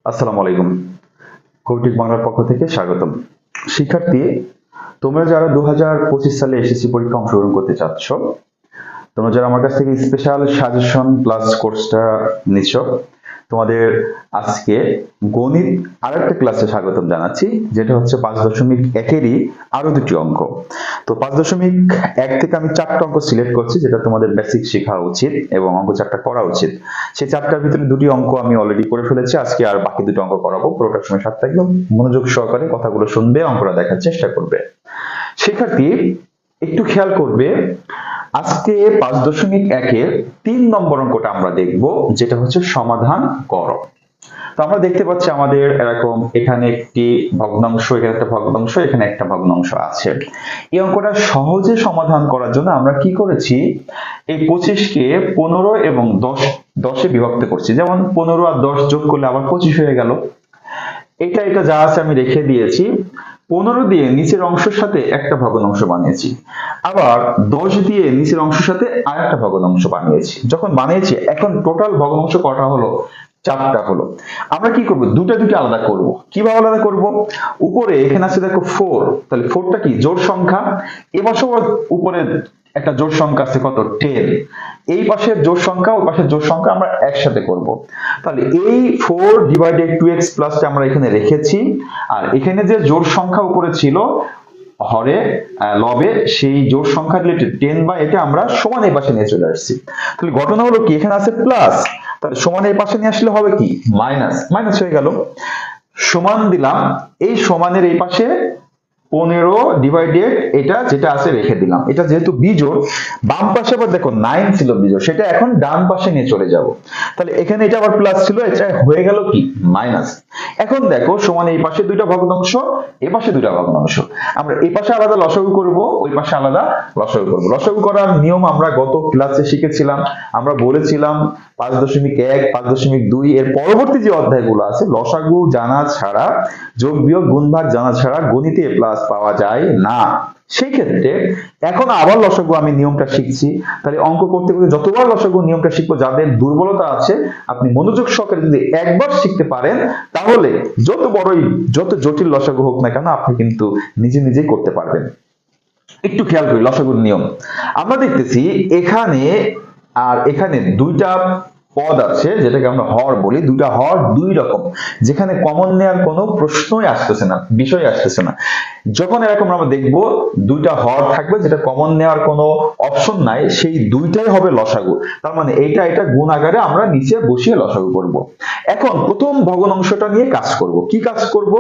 আসসালামু আলাইকুম। কৌটিক বাংলার পক্ষ থেকে স্বাগতম। শিক্ষার্থী, তোমরা যারা 2025 সালে এসএসসি পরীক্ষা অংশগ্রহণ করতে চাচ্ছ, তোমরা যারা আমার কাছ থেকে স্পেশাল সাজেশন প্লাস কোর্সটা নিচ্ছ, তোমাদের আজকে গণিত আরেকটা ক্লাসে স্বাগতম জানাচ্ছি, যেটা হচ্ছে 5.1-এরই আরো দুটি অঙ্ক। তো 5.1 থেকে আমি 4টা অঙ্ক সিলেক্ট করছি, যেটা তোমাদের বেসিক শেখা উচিত এবং অঙ্ক 4টা করা উচিত। সেই 4টার ভিতরে দুটি অঙ্ক আমি অলরেডি করে ফেলেছি, আজকে আর বাকি দুটো অঙ্ক করাবো। পুরোটা সময় সাথে থাকবে, মনোযোগ সহকারে কথাগুলো শুনবে, অঙ্কটা দেখার চেষ্টা করবে। শিক্ষার্থী, একটু খেয়াল করবে, আজকে 5.1-এর 3 নম্বর অঙ্কটা আমরা দেখব, যেটা হচ্ছে সমাধান করো। তো আমরা দেখতে পাচ্ছি আমাদের এরকম এখানে একটি ভগ্নাংশ, এখানে একটা ভগ্নাংশ, এখানে একটা ভগ্নাংশ আছে। এই অঙ্কটা সহজে সমাধান করার জন্য আমরা কি করেছি, এই 25 কে 15 এবং 10 এ বিভক্ত করছি। যেমন 15 আর 10 যোগ করলে আবার 25 হয়ে গেল। এটা যা আছে আমি রেখে দিয়েছি। 15 দিয়ে নিচের অংশের সাথে একটা ভগ্নাংশ বানিয়েছি, আবার 10 দিয়ে নিচের অংশের সাথে আরেকটা ভগ্নাংশ বানিয়েছি। যখন বানিয়েছি, এখন টোটাল ভগ্নাংশ কটা হলো? 4টা হলো। আমরা কি করব, দুটো আলাদা করব। কিভাবে আলাদা করব? উপরে এখানে আছে দেখো 4, তাহলে 4টা কি জোড় সংখ্যা। এবার উপরে একটা জোড় সংখ্যা আছে কত? 10। এই পাশের জোড় সংখ্যা ওই পাশের জোড় সংখ্যা আমরা একসাথে করব। তাহলে এই 4 ডিভাইডেড 2x প্লাসটা আমরা এখানে রেখেছি, আর এখানে যে জোড় সংখ্যা উপরে ছিল হরে লবে, সেই জোড় সংখ্যা রিলেটেড 10 বা এটা আমরা সমান এই পাশে নিয়ে চলে আসছি। তাহলে ঘটনা হলো কি, এখানে আছে প্লাস, তাহলে সমান এই পাশে নিয়ে আসলে হবে কি মাইনাস হয়ে গেল। সমান দিলাম, এই সমানের এই পাশে 15 ডিভাইডেড এটা যেটা আছে রেখে দিলাম। এটা যেহেতু বিজোড়, বাম পাশে আবার দেখো 9 ছিল বিজোড়, সেটা এখন ডান পাশে নিয়ে চলে যাব। তাহলে এখানে এটা আবার প্লাস ছিল, এটা হয়ে গেল কি মাইনাস। এখন দেখো সমান এই পাশে দুইটা ভগ্নাংশ, এই পাশে দুইটা ভগ্নাংশ। আমরা এই পাশে আলাদা লসাগু করব, ওই পাশে আলাদা লসাগু করব। লসাগু করার নিয়ম আমরা গত ক্লাসে শিখেছিলাম। আমরা বলেছিলাম 5.1, 5.2 এর পরবর্তী যে অধ্যায়গুলো আছে, লসাগু জানা ছাড়া, যোগ বিয়োগ গুণ ভাগ জানা ছাড়া গণিতে প্লাস পাওয়া যায় না। সেই ক্ষেত্রে এখন আবার লসাগু আমি নিয়মটা শিখছি। তাহলে অঙ্ক করতে করতে যতবার লসাগু নিয়মটা শিখবো, যাদের দুর্বলতা আছে, আপনি মনোযোগ সহকারে যদি একবার শিখতে পারেন, তাহলে যত জটিল লসাগু হোক না কেন, আপনি কিন্তু নিজেই করতে পারবেন। একটু খেয়াল করি লসাগুর নিয়ম। আমরা দেখতেছি এখানে আর এখানে দুইটা পদ আছে, যেটাকে আমরা হর বলি। দুইটা হর দুই রকম, যেখানে কমন নেওয়ার কোনো প্রশ্নই আসতেছে না, বিষয় আসতেছে না। যখন এরকম আমরা দেখব দুইটা হর থাকবে যেটা কমন নেওয়ার কোনো অপশন নাই, সেই দুইটাই হবে লসাগু। তার মানে এটা গুণ আকারে আমরা নিচে বসিয়ে লসাগু করব। এখন প্রথম ভগ্নাংশটা নিয়ে কাজ করব। কি কাজ করব?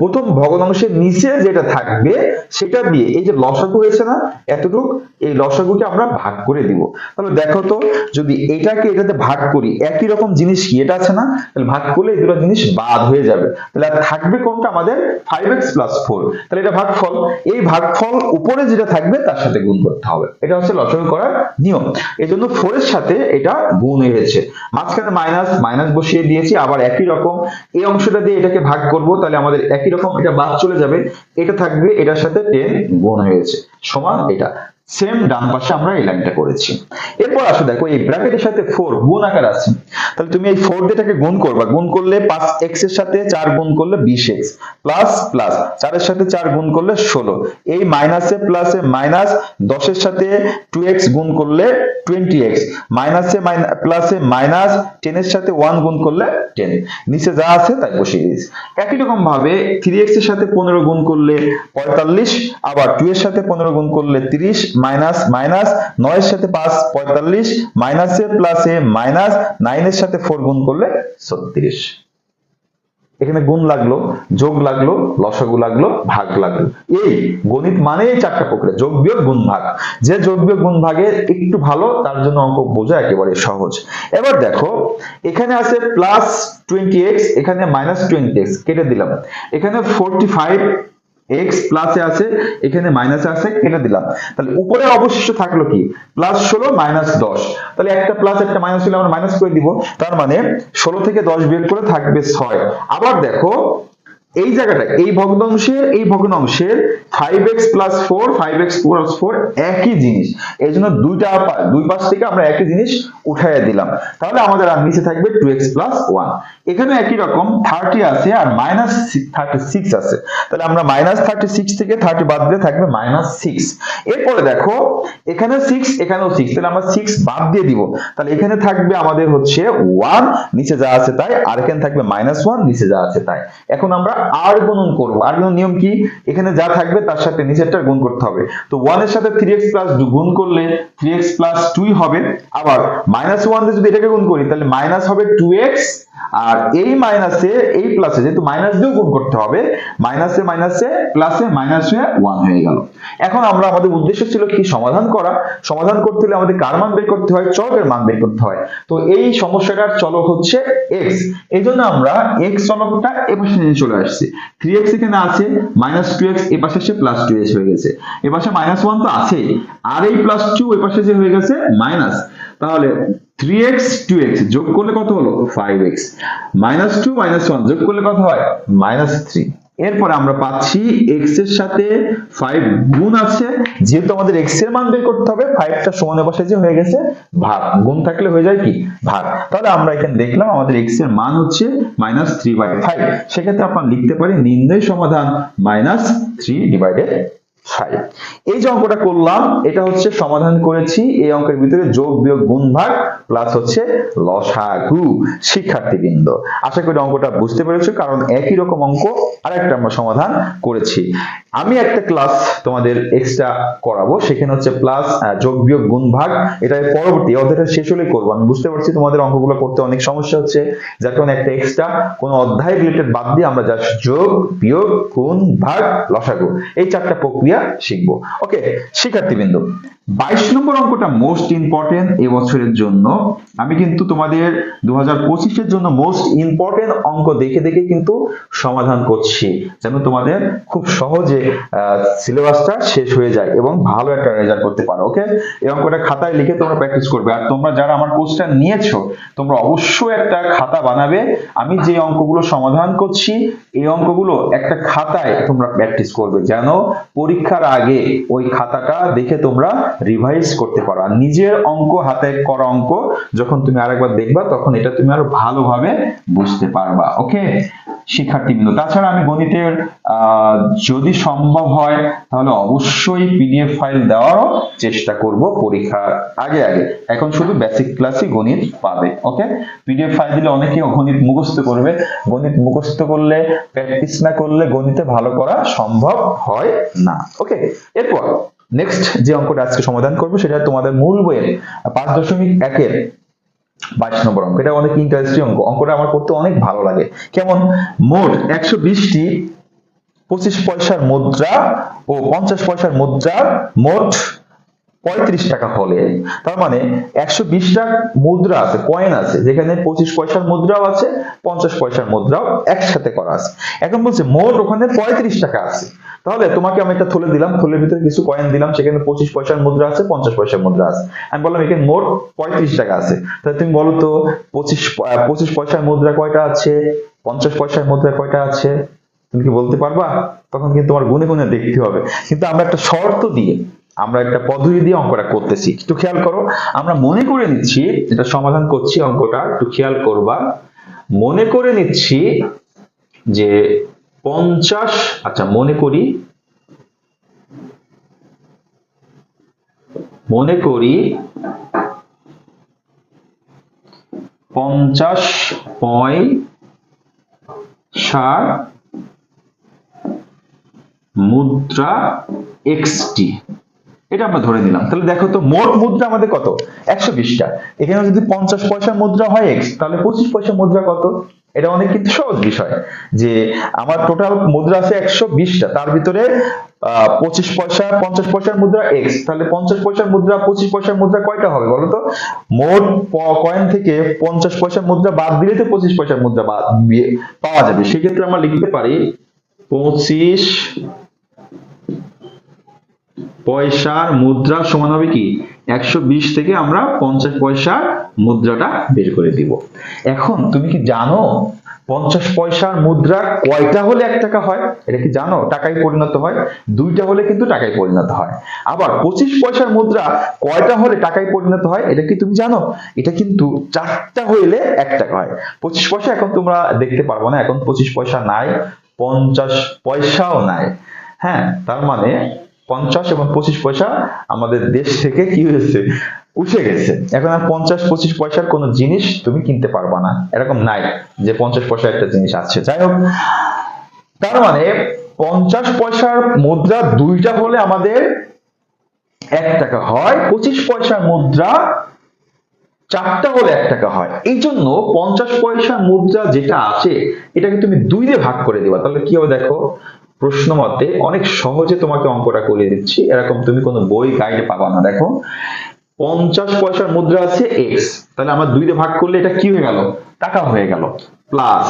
প্রথম ভগ্নাংশের নিচে যেটা থাকবে সেটা দিয়ে এই যে লসাগু হয়েছে না এতটুক, এই লসাগুকে আমরা ভাগ করে দিব। তাহলে দেখো তো, যদি এটাকে এটাতে ভাগ করি, একই রকম জিনিস কি এটা আছে না, তাহলে ভাগ করলে এই দুটো জিনিস বাদ হয়ে যাবে। তাহলে আর থাকবে কোনটা? আমাদের 5x + 4। তাহলে এটা ভাগফল, এই ভাগফল উপরে যেটা থাকবে তার সাথে গুণ করতে হবে। এটা হচ্ছে লসাগু করার নিয়ম। এজন্য 4 এর সাথে এটা গুণ হয়েছে, মাঝখানে মাইনাস বসিয়ে দিয়েছি। আবার একই রকম এই অংশটা দিয়ে এটাকে ভাগ করব, তাহলে আমাদের একই রকম এটা বাদ চলে যাবে, এটা থাকবে, এটার সাথে 10 গুণ হয়েছে সমান এটা। সেম ডান পাশে আমরা এই লাইনটা করেছি। এরপর আসো দেখো, এই ব্র্যাকেটের সাথে 4 গুণ আকার আছে, তাহলে তুমি এই 4 দিয়ে এটাকে গুণ করবা। গুণ করলে 5x এর সাথে 4 গুণ করলে 20x, প্লাস 4 এর সাথে 4 গুণ করলে 16, এই মাইনাসে প্লাসে মাইনাস, 10 এর সাথে 2x গুণ করলে 20x, মাইনাসে প্লাসে মাইনাস, 10 এর সাথে 1 গুণ করলে 10। নিচে যা আছে তাই বসিয়ে দিয়েছি। একই রকম ভাবে 3x এর সাথে 15 গুণ করলে 45, আবার 2 এর সাথে 15 গুণ করলে 30, মাইনাস 9 এর সাথে 5 45, মাইনাসে প্লাসে মাইনাস, 9 এর সাথে 4 গুণ করলে 36। এখানে গুণ লাগলো, যোগ লাগলো, লসাগু লাগলো, ভাগ লাগলো। এই গণিত মানে এই 4টা প্রক্রিয়া, যোগ বিয়োগ গুণ ভাগ। যে যোগ বিয়োগ গুণ ভাগের একটু ভালো, তার জন্য অঙ্ক বোঝা একেবারে সহজ। এবার দেখো, এখানে আছে +20x, এখানে -20x, কেটে দিলাম। এখানে 45x প্লাসে আছে, এখানে মাইনাসে আছে, কেটে দিলাম। তাহলে উপরে অবশিষ্ট থাকলো কি? +16 -10। তাহলে একটা প্লাস একটা মাইনাস হলে আমরা মাইনাস করে দিব। তার মানে 16 থেকে 10 বিয়োগ করে থাকবে 6। আবার দেখো এই জায়গাটা এই ভগ্নাংশের 5x প্লাস 4 5x প্লাস 4 একই জিনিস, এই জন্য দুই পাশ থেকে আমরা একই জিনিস উঠাইয়া দিলাম, তাহলে আমাদের আর নিচে থাকবে 2x প্লাস 1। এখানে একই রকম 30 আছে আর মাইনাস 36 আছে, তাহলে আমরা মাইনাস 36 থেকে 30 বাদ দিলে থাকবে মাইনাস 6। এরপরে দেখো এখানে 6 এখানেও 6, তাহলে আমরা 6 বাদ দিয়ে দিব, তাহলে এখানে থাকবে আমাদের হচ্ছে 1 নিচে যা আছে তাই, আর এখানে থাকবে মাইনাস 1 নিচে যা আছে তাই। এখন আমরা আর গুণন করব, আর গুণন নিয়ম কি, এখানে যা থাকবে তার সাথে নিচেরটা গুণ করতে হবে। তো 1 এর সাথে 3x প্লাস 2 গুণ করলে 3x প্লাস 2 হবে, আবার মাইনাস 1 দিয়ে যদি এটাকে গুণ করি তাহলে মাইনাস হবে 2x, আর এই মাইনাসে এই প্লাসে যেহেতু মাইনাস দিয়েও গুণ করতে হবে, মাইনাসে মাইনাসে প্লাসে মাইনাস হয়ে 1 হয়ে গেল। এখন আমরা আমাদের উদ্দেশ্য ছিল কি সমাধান করা, সমাধান করতে হলে আমাদের কার মান বের করতে হয়, চলকের মান বের করতে হয়। তো এই সমস্যাটার চলক হচ্ছে x, এই জন্য আমরা x চলকটা এপাশে নিয়ে চলে আসছি। 3x এখানে আছে, মাইনাস 2x এপাশে এসে প্লাস 2x হয়ে গেছে, এপাশে মাইনাস 1 তো আছেই, আর এই প্লাস 2 এপাশে যে হয়ে গেছে মাইনাস, তাহলে 3x 2x যোগ করলে কত হলো 5x, মাইনাস 2 মাইনাস 1 যোগ করলে কত হয় মাইনাস 3। এরপরে আমরা পাচ্ছি x এর সাথে 5 গুণ আছে, যেহেতু আমাদের x এর মান বের করতে হবে, 5টা সমানের পাশে যে হয়ে গেছে ভাগ, গুণ থাকলে হয়ে যায় কি ভাগ, তাহলে আমরা এখানে দেখলাম আমাদের x এর মান হচ্ছে -3/5। সেক্ষেত্রে আমরা লিখতে পারি নির্ণয় সমাধান -3/5। এই যে অঙ্কটা করলাম এটা হচ্ছে সমাধান করেছি, এই অঙ্কের ভিতরে যোগ বিয়োগ গুণ ভাগ প্লাস হচ্ছে লসাগু। শিক্ষার্থীবৃন্দ আশা করি অঙ্কটা বুঝতে পেরেছো, কারণ একই রকম অঙ্ক আরেকটা আমরা সমাধান করেছি। আমি একটা ক্লাস তোমাদের এক্সট্রা করাবো, সেখানে হচ্ছে প্লাস যোগ বিয়োগ গুণ ভাগ, এটা পরবর্তী অধ্যায়টা শেষ হলে করবো। আমি বুঝতে পারছি তোমাদের অঙ্কগুলো করতে অনেক সমস্যা হচ্ছে, যার কারণে একটা এক্সট্রা কোন অধ্যায় রিলেটেড বাদ দিয়ে আমরা জাস্ট যোগ বিয়োগ গুণ ভাগ লসাগু এই 4টা প্রক্রিয়া শিখবো। ওকে শিক্ষার্থীবৃন্দ, 22 নম্বর অঙ্কটা মোস্ট ইম্পর্টেন্ট এবছরের জন্য। আমি কিন্তু তোমাদের 2025 এর জন্য মোস্ট ইম্পর্টেন্ট অঙ্ক দেখে দেখে কিন্তু সমাধান করছি, যেন তোমাদের খুব সহজে সিলেবাসটা শেষ হয়ে যায় এবং ভালো একটা রেজাল্ট করতে পারো। ওকে, এই অঙ্কটা খাতায় লিখে তোমরা প্র্যাকটিস করবে, আর তোমরা যারা আমার কোর্সটা নিয়েছো তোমরা অবশ্যই একটা খাতা বানাবে। আমি যে অঙ্কগুলো সমাধান করছি এই অঙ্কগুলো একটা খাতায় তোমরা প্র্যাকটিস করবে, যেন পরীক্ষার আগে ওই খাতাটা দেখে তোমরা রিভাইজ করতে পারো। আর নিজের অঙ্ক হাতে করা অঙ্ক যখন তুমি আরেকবার দেখবা তখন এটা তুমি আরো ভালোভাবে বুঝতে পারবা। ওকে শিক্ষার্থীবৃন্দ, তাছাড়া আমি গণিতের যদি সম্ভব হয় তাহলে অবশ্যই পিডিএফ ফাইল দেওয়ারও চেষ্টা করব পরীক্ষার আগে আগে। এখন শুধু বেসিক ক্লাসই গণিত পাবে। ওকে, পিডিএফ ফাইল দিলে অনেকে গণিত মুখস্থ করবে, গণিত মুখস্থ করলে প্র্যাকটিস না করলে গণিতে ভালো করা সম্ভব হয় না। ওকে, এরপর নেক্সট যে অঙ্কটা আজকে সমাধান করবো সেটা তোমাদের মূল বইয়ের 5.1 এর 22 নম্বর অঙ্ক। এটা অনেক ইন্টারেস্টিং অঙ্ক, অঙ্কটা আমার করতে অনেক ভালো লাগে। কেমন, মোট 120টি 25 পয়সার মুদ্রা ও 50 পয়সার মুদ্রার মোট 35 টাকা হলে, তার মানে 120টা মুদ্রা আছে, কয়েন আছে, যেখানে 25 পয়সার মুদ্রাও আছে 50 পয়সার মুদ্রাও একসাথে করা আছে। এখন বলছে মোট ওখানে 35 টাকা আছে, তাহলে তোমাকে আমি একটা থলে দিলাম, থলের ভিতরে কিছু কয়েন দিলাম, সেখানে 25 পয়সার মুদ্রা আছে 50 পয়সার মুদ্রা আছে। আমি বললাম এখানে মোট 35 টাকা আছে, তাহলে তুমি বলো তো 25 পয়সার মুদ্রা কয়টা আছে, 50 পয়সার মুদ্রা কয়টা আছে, তুমি কি বলতে পারবা? তখন কিন্তু তোমার গুনে গুনে দেখতে হবে, কিন্তু আমরা একটা শর্ত দিয়ে, আমরা একটা পদ্ধতি দিয়ে অঙ্কটা করতেছি। একটু খেয়াল করো, আমরা মনে করে নিচ্ছি এটা সমাধান করছি, অঙ্কটা একটু খেয়াল করবা। মনে করে নিচ্ছি যে 50, আচ্ছা মনে করি 50 পয়সার মুদ্রা এক্সটি, এটা আমরা ধরে নিলাম। তাহলে দেখো তো মোট মুদ্রা আমাদের কত, 120টা। এখানে যদি 50 পয়সার মুদ্রা হয় x, তাহলে 25 পয়সার মুদ্রা কত? এটা অনেক কিন্তু সহজ বিষয়, যে আমার টোটাল মুদ্রা আছে 120টা, তার ভিতরে 25 পয়সা 50 পয়সার মুদ্রা x, তাহলে 50 পয়সার মুদ্রা 25 পয়সার মুদ্রা কয়টা হবে বলো তো? মোট কয়েন থেকে 50 পয়সার মুদ্রা বাদ দিলে তো 25 পয়সার মুদ্রা পাওয়া যাবে। সেক্ষেত্রে আমরা লিখতে পারি 25 পয়সার মুদ্রা সমান হবে কি 120 থেকে আমরা 50 পয়সার মুদ্রাটা বের করে দিব। এখন তুমি কি জানো 50 পয়সার মুদ্রা কয়টা হলে 1 টাকা হয়? এটা কি জানো? টাকায় পরিণত হয়। 2টা হলে কিন্তু টাকায় পরিণত হয়। আবার 25 পয়সার মুদ্রা কয়টা হলে টাকায় পরিণত হয়? এটা কি তুমি জানো? এটা কিন্তু 4টা হইলে 1 টাকা হয়। 25 পয়সা এখন তোমরা দেখতে পারবো না, এখন 25 পয়সা নাই, 50 পয়সাও নাই। হ্যাঁ, তার মানে 50 এবং 25 পয়সা আমাদের দেশ থেকে কি হয়েছে? উঠে গেছে। এখন আর 50-25 পয়সার কোনো জিনিস তুমি কিনতে পারবা না, এরকম নাই যে 50 পয়সার একটা জিনিস আছে। যাই হোক, তার মানে 50 পয়সার মুদ্রা 2টা হলে আমাদের 1 টাকা হয়, 25 পয়সার মুদ্রা 4টা হলে 1 টাকা হয়। এই জন্য 50 পয়সার মুদ্রা যেটা আছে এটাকে তুমি 2 দিয়ে ভাগ করে দিবা, তাহলে কি হবে দেখো। প্রশ্ন মতে অনেক সহজে তোমাকে অঙ্কটা করে দিচ্ছি, এরকম তুমি কোনো বই গাইডে পাবা না। দেখো, 50 পয়সার মুদ্রা আছে x, তাহলে আমরা 2 দিয়ে ভাগ করলে এটা কি হয়ে গেল? টাকা হয়ে গেল। প্লাস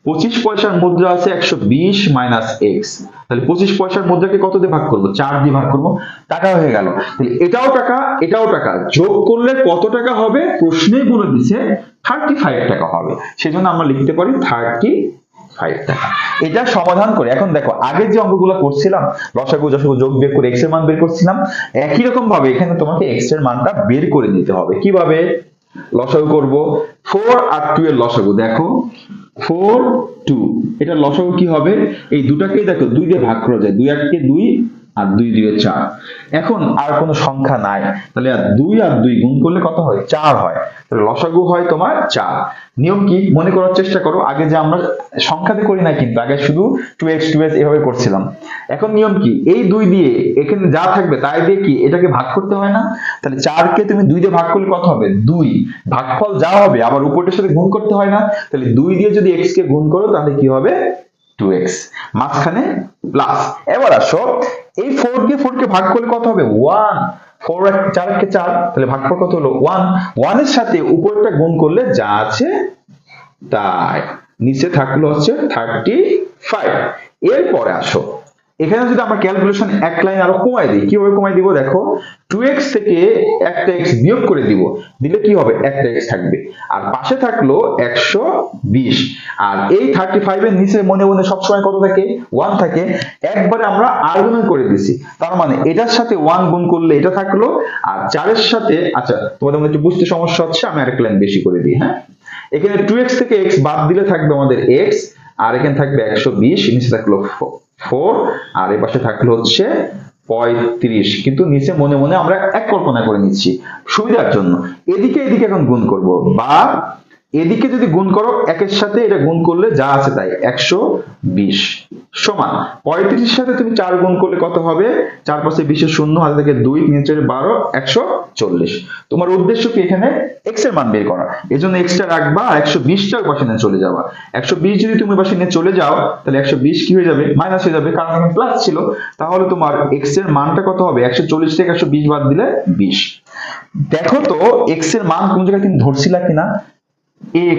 25 পয়সার মুদ্রা আছে 120 মাইনাস x, তাহলে 25 পয়সার মুদ্রাকে কত দিয়ে ভাগ করব? 4 দিয়ে ভাগ করব, টাকা হয়ে গেল। তাহলে এটাও টাকা, এটাও টাকা, যোগ করলে কত টাকা হবে? প্রশ্নেই বলে দিছে 35 টাকা হবে। সেজন্য আমরা লিখতে পারি 35 টাকা। এটা সমাধান করে এখন দেখো, আগে যে অঙ্কগুলো করছিলাম লসাগু গসাগু যোগ বিয়োগ করে x এর মান বের করছিলাম, একই রকম ভাবে এখানে তোমাকে x এর মানটা বের করে নিতে হবে। কিভাবে? লসাগু করব, 4 আর 2 এর লসাগু দেখো, 4 2, এটা লসাগু কি হবে? এই দুটাকেই দেখো 2 দিয়ে ভাগ করা যায়, 2 1 2 আর 2 2 4। এখন আর কোনো সংখ্যা নাই, তাহলে 2 আর 2 গুণ করলে কত হয়? 4 হয়। তাহলে লসাগু হয় তোমার 4। নিয়ম কি মনে করার চেষ্টা করো, আগে যে আমরা সংখ্যাতে করি না, কিন্তু আগে শুধু 2x 2x এভাবে করছিলাম। এখন নিয়ম কি? এই 2 দিয়ে এখানে যা থাকবে তাই দিয়ে কি এটাকে ভাগ করতে হয় না? তাহলে 4 কে তুমি 2 দিয়ে ভাগ করলে কত হবে? 2। ভাগফল যা হবে আবার উপরের সাথে গুণ করতে হয় না? তাহলে 2 দিয়ে যদি x কে গুণ করো তাহলে কি হবে? 2x, মাঝখানে প্লাস। এবার আসো, এই 4 কে ভাগ করলে কত হবে? 1। 4 4 কে 4, তাহলে ভাগফল কত হলো? 1। 1 এর সাথে উপরেরটা গুণ করলে যা আছে তাই, নিচে থাকলো হচ্ছে 35। এরপরে আসো, এখানে যদি আমরা ক্যালকুলেশন এক লাইন আরো কমাই দিই, কিভাবে কমাই দিব দেখো, 2x থেকে একটা x বিয়োগ করে দিব, দিলে কি হবে? একটা x থাকবে, আর পাশে থাকলো 120। আর এই 35 এর নিচে মনে মনে সবসময় কত থাকে? 1 থাকে। একবারে আমরা আর্গুমেন্ট করে দিছি, তার মানে এটার সাথে 1 গুণ করলে এটা থাকলো, আর 4 এর সাথে, আচ্ছা তোমাদের মধ্যে একটু বুঝতে সমস্যা হচ্ছে, আমি আরেকটা লাইন বেশি করে দিই। হ্যাঁ, এখানে 2x থেকে x বাদ দিলে থাকবে আমাদের x, আর এখানে থাকবে 120, নিচে থাকলো 4, আর এই পাশে থাকলো হচ্ছে 35। কিন্তু নিচে মনে মনে আমরা এক কল্পনা করে নিচ্ছি সুবিধার জন্য। এদিকে এদিকে এখন গুণ করব, বা এদিকে যদি গুণ করো একের সাথে এটা গুণ করলে যা আছে তাই, 120 সমান 35 এর সাথে তুমি 4 গুণ করলে কত হবে? 4 পাশে 20 এর শূন্য, হাতে থেকে 2, 3 4 12, 140। তোমার উদ্দেশ্য কি? এখানে x এর মান বের করা, এজন্য x টা রাখবা আর 120 টা ওই পাশে নিয়ে চলে যাবা। 120 যদি তুমি ওই পাশে নিয়ে চলে যাও তাহলে 120 কি হয়ে যাবে? মাইনাস হয়ে যাবে, কারণ এখানে প্লাস ছিল। তাহলে তোমার x এর মানটা কত হবে? 140 থেকে 120 বাদ দিলে 20। দেখো তো x এর মান কোন জায়গায় তুমি ধরছিলা কিনা?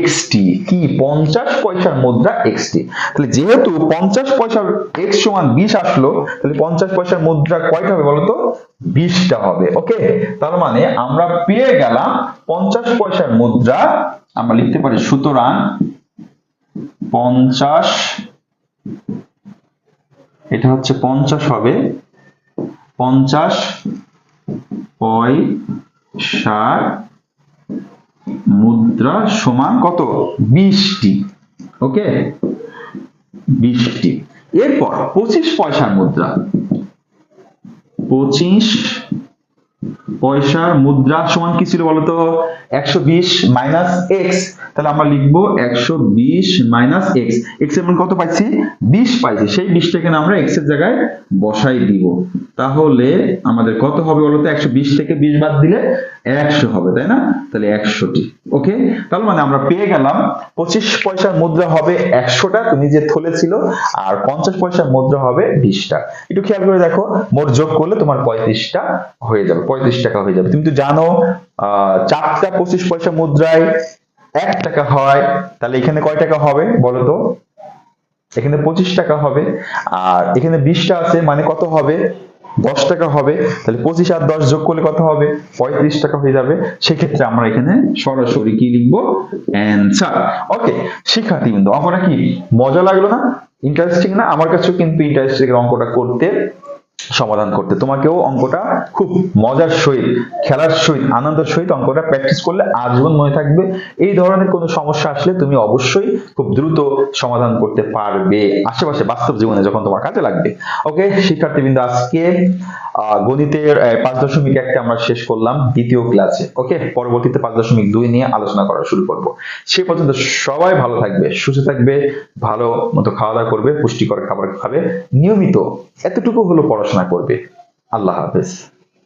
xt, কি 50 পয়সার মুদ্রা xt। তাহলে যেহেতু 50 পয়সার x সমান 20 আসলো, তাহলে 50 পয়সার মুদ্রা কয়টা হবে বলতো? 20টা হবে। ওকে, তার মানে আমরা পেয়ে গেলাম 50 পয়সার মুদ্রা। আমরা লিখতে পারি সুতরাং 50, এটা হচ্ছে 50 হবে, 50 পয়সার মুদ্রা সমান কত? 20টি। ওকে, 20টি। এরপর 25 পয়সার মুদ্রা, 25 পয়সার মুদ্রা সমান কি ছিল বলতো? 120 মাইনাস x। তাহলে আমরা লিখবো 120 মাইনাস x। x এর মান কত পাইছি? 20 পাইছি, সেই 20 টাকে আমরা x এর জায়গায় বসাই দিব। তাহলে আমাদের কত হবে বলতো? 120 থেকে 20 বাদ দিলে 100 হবে, তাই না? তাহলে 100টি। ওকে, তাহলে মানে আমরা পেয়ে গেলাম 25 পয়সার মুদ্রা হবে 100টা, তুমি যে থলে ছিল, আর 50 পয়সার মুদ্রা হবে 20টা। একটু খেয়াল করে দেখো, মোট যোগ করলে তোমার 35টা হয়ে যাবে, 35 টাকা হয়ে যাবে। তুমি তো জানো 4টা 25 পয়সা মুদ্রায় 1 টাকা হয়, তাহলে এখানে কয় টাকা হবে বলো তো? এখানে 25 টাকা হবে, আর এখানে 20টা আছে, মানে কত হবে? 10 টাকা হবে, তাহলে 25 আর 10 যোগ করলে কত হবে? 35 টাকা হয়ে যাবে। সেক্ষেত্রে আমরা এখানে সরাসরি কি লিখবো? অ্যান্সার। ওকে শিক্ষার্থীবৃন্দ, অঙ্কটা কি মজা লাগলো না? ইন্টারেস্টিং না? আমার কাছেও কিন্তু ইন্টারেস্টিং অঙ্কটা করতে, সমাধান করতে। তোমাকেও অঙ্কটা খুব মজার সহিত, খেলার সহিত, আনন্দের সহিত অঙ্কটা প্র্যাকটিস করলে আজীবন মনে থাকবে। এই ধরনের কোনো সমস্যা আসলে তুমি অবশ্যই খুব দ্রুত সমাধান করতে পারবে আশেপাশে বাস্তব জীবনে যখন তোমার কাজে লাগবে। ওকে শিক্ষার্থীবৃন্দ, আজকে গণিতের 5.1 আমরা শেষ করলাম দ্বিতীয় ক্লাসে। ওকে, পরবর্তীতে 5.2 নিয়ে আলোচনা করা শুরু করব। সে পর্যন্ত সবাই ভালো থাকবে, সুস্থ থাকবে, ভালো মতো খাওয়া দাওয়া করবে, পুষ্টিকর খাবার খাবে, নিয়মিত এতটুকু হলো পড়াশোনা করবে। আল্লাহ হাফেজ।